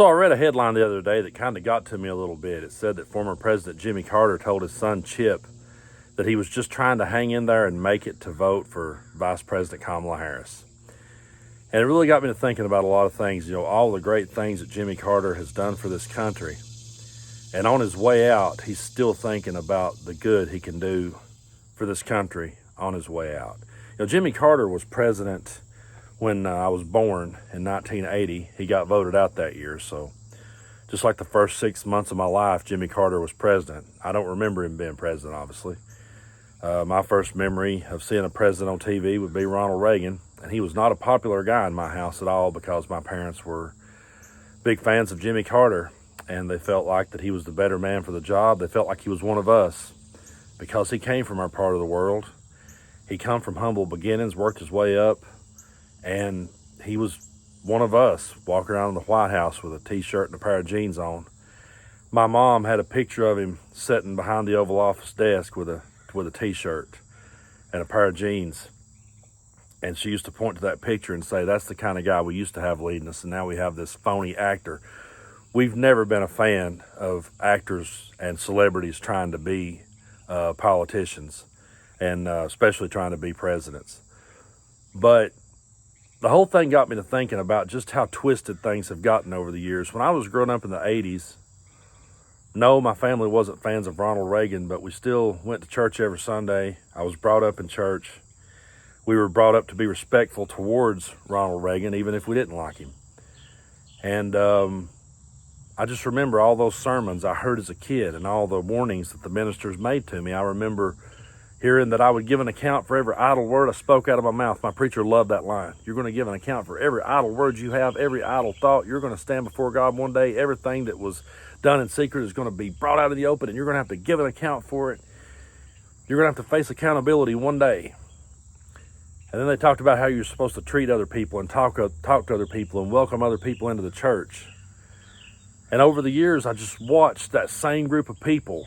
So I read a headline the other day that kind of got to me a little bit. It said that former President Jimmy Carter told his son Chip that he was just trying to hang in there and make it to vote for Vice President Kamala Harris. And it really got me to thinking about a lot of things, all the great things that Jimmy Carter has done for this country. And on his way out, he's still thinking about the good he can do for this country on his way out. Jimmy Carter was president when I was born in 1980. He got voted out that year. So just like the first 6 months of my life, Jimmy Carter was president. I don't remember him being president, obviously. My first memory of seeing a president on TV would be Ronald Reagan. And he was not a popular guy in my house at all because my parents were big fans of Jimmy Carter. And they felt like that he was the better man for the job. They felt like he was one of us because he came from our part of the world. He come from humble beginnings, worked his way up, and he was one of us walking around in the White House with a t-shirt and a pair of jeans on. My mom had a picture of him sitting behind the Oval Office desk with a t-shirt and a pair of jeans. And she used to point to that picture and say, that's the kind of guy we used to have leading us, and now we have this phony actor. We've never been a fan of actors and celebrities trying to be politicians, and especially trying to be presidents. But the whole thing got me to thinking about just how twisted things have gotten over the years. When I was growing up in the 80s, no, my family wasn't fans of Ronald Reagan, but we still went to church every Sunday. I was brought up in church. We were brought up to be respectful towards Ronald Reagan, even if we didn't like him. And I just remember all those sermons I heard as a kid and all the warnings that the ministers made to me. I remember hearing that I would give an account for every idle word I spoke out of my mouth. My preacher loved that line. You're going to give an account for every idle word you have, every idle thought. You're going to stand before God one day. Everything that was done in secret is going to be brought out in the open, and you're going to have to give an account for it. You're going to have to face accountability one day. And then they talked about how you're supposed to treat other people and talk to other people and welcome other people into the church. And over the years, I just watched that same group of people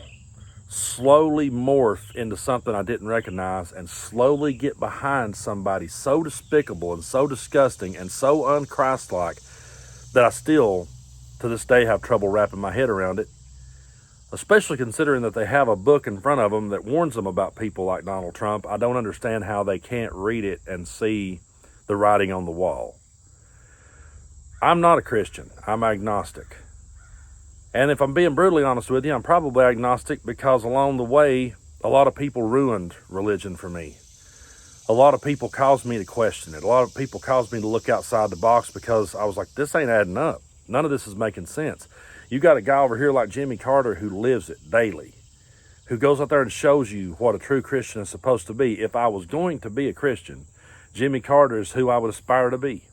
slowly morph into something I didn't recognize and slowly get behind somebody so despicable and so disgusting and so un-Christ-like that I still, to this day, have trouble wrapping my head around it, especially considering that they have a book in front of them that warns them about people like Donald Trump. I don't understand how they can't read it and see the writing on the wall. I'm not a Christian. I'm agnostic. And if I'm being brutally honest with you, I'm probably agnostic because along the way, a lot of people ruined religion for me. A lot of people caused me to question it. A lot of people caused me to look outside the box because I was like, this ain't adding up. None of this is making sense. You got a guy over here like Jimmy Carter who lives it daily, who goes out there and shows you what a true Christian is supposed to be. If I was going to be a Christian, Jimmy Carter is who I would aspire to be.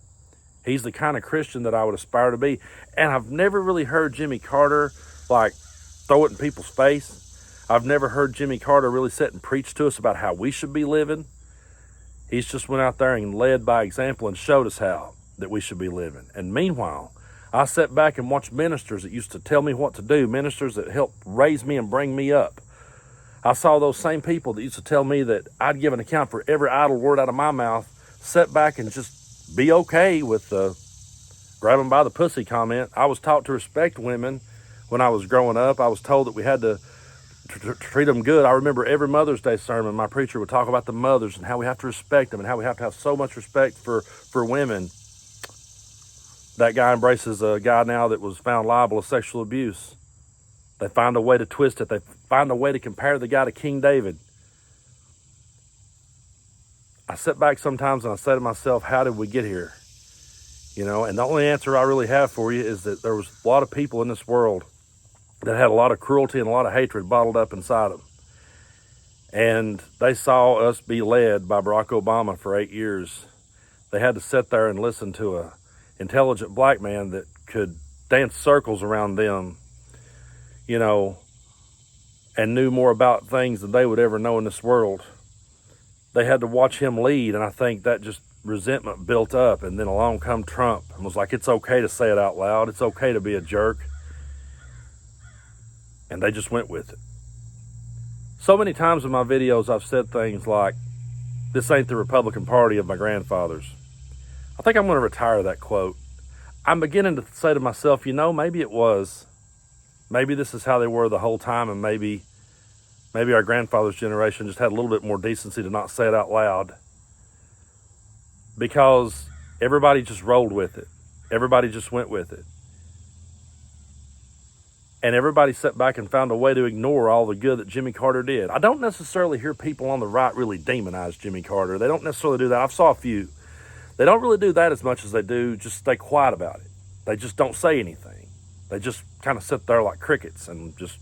He's the kind of Christian that I would aspire to be. And I've never really heard Jimmy Carter, throw it in people's face. I've never heard Jimmy Carter really sit and preach to us about how we should be living. He's just went out there and led by example and showed us how that we should be living. And meanwhile, I sat back and watched ministers that used to tell me what to do, ministers that helped raise me and bring me up. I saw those same people that used to tell me that I'd give an account for every idle word out of my mouth, sit back and just be okay with the grab them by the pussy comment. I was taught to respect women when I was growing up. I was told that we had to treat them good. I remember every Mother's Day sermon, my preacher would talk about the mothers and how we have to respect them and how we have to have so much respect for women. That guy embraces a guy now that was found liable of sexual abuse. They find a way to twist it. They find a way to compare the guy to King David. I sit back sometimes and I say to myself, how did we get here? And the only answer I really have for you is that there was a lot of people in this world that had a lot of cruelty and a lot of hatred bottled up inside them. And they saw us be led by Barack Obama for 8 years. They had to sit there and listen to a intelligent black man that could dance circles around them, and knew more about things than they would ever know in this world. They had to watch him lead, and I think that just resentment built up, and then along come Trump and was like, it's okay to say it out loud. It's okay to be a jerk. And they just went with it. So many times in my videos, I've said things like, this ain't the Republican Party of my grandfathers. I think I'm going to retire that quote. I'm beginning to say to myself, maybe it was. Maybe this is how they were the whole time, and maybe our grandfather's generation just had a little bit more decency to not say it out loud, because everybody just rolled with it. Everybody just went with it. And everybody sat back and found a way to ignore all the good that Jimmy Carter did. I don't necessarily hear people on the right really demonize Jimmy Carter. They don't necessarily do that. I've saw a few. They don't really do that as much as they do just stay quiet about it. They just don't say anything. They just kind of sit there like crickets and just,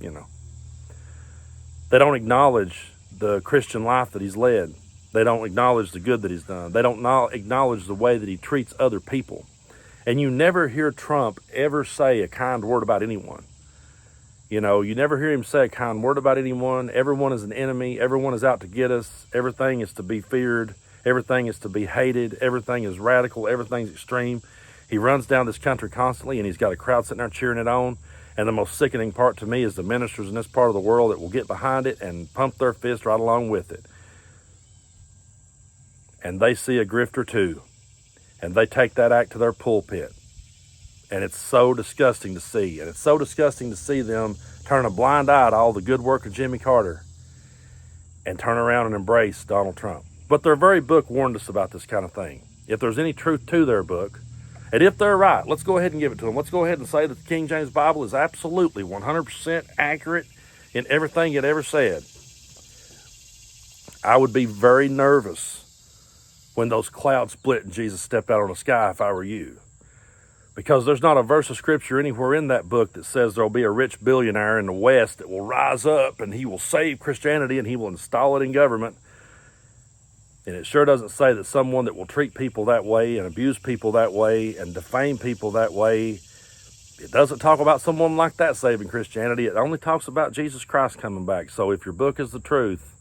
They don't acknowledge the Christian life that he's led. They don't acknowledge the good that he's done. They don't acknowledge the way that he treats other people. And you never hear Trump ever say a kind word about anyone. You never hear him say a kind word about anyone. Everyone is an enemy. Everyone is out to get us. Everything is to be feared. Everything is to be hated. Everything is radical. Everything's extreme. He runs down this country constantly, and he's got a crowd sitting there cheering it on. And the most sickening part to me is the ministers in this part of the world that will get behind it and pump their fist right along with it. And they see a grifter too. And they take that act to their pulpit. And it's so disgusting to see. And it's so disgusting to see them turn a blind eye to all the good work of Jimmy Carter and turn around and embrace Donald Trump. But their very book warned us about this kind of thing. If there's any truth to their book, and if they're right, let's go ahead and give it to them. Let's go ahead and say that the King James Bible is absolutely 100% accurate in everything it ever said. I would be very nervous when those clouds split and Jesus stepped out on the sky if I were you. Because there's not a verse of scripture anywhere in that book that says there'll be a rich billionaire in the West that will rise up and he will save Christianity and he will install it in government. And it sure doesn't say that someone that will treat people that way and abuse people that way and defame people that way, it doesn't talk about someone like that saving Christianity. It only talks about Jesus Christ coming back. So if your book is the truth,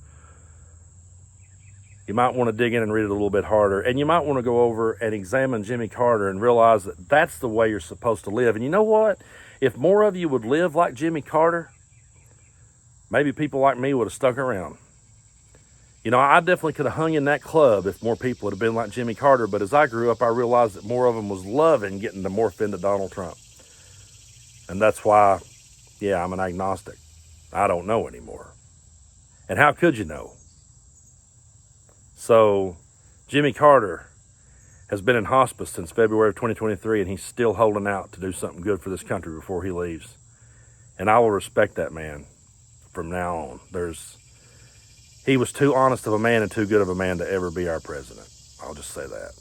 you might want to dig in and read it a little bit harder. And you might want to go over and examine Jimmy Carter and realize that that's the way you're supposed to live. And you know what? If more of you would live like Jimmy Carter, maybe people like me would have stuck around. I definitely could have hung in that club if more people would have been like Jimmy Carter. But as I grew up, I realized that more of them was loving getting to morph into Donald Trump. And that's why, I'm an agnostic. I don't know anymore. And how could you know? So Jimmy Carter has been in hospice since February of 2023, and he's still holding out to do something good for this country before he leaves. And I will respect that man from now on. He was too honest of a man and too good of a man to ever be our president. I'll just say that.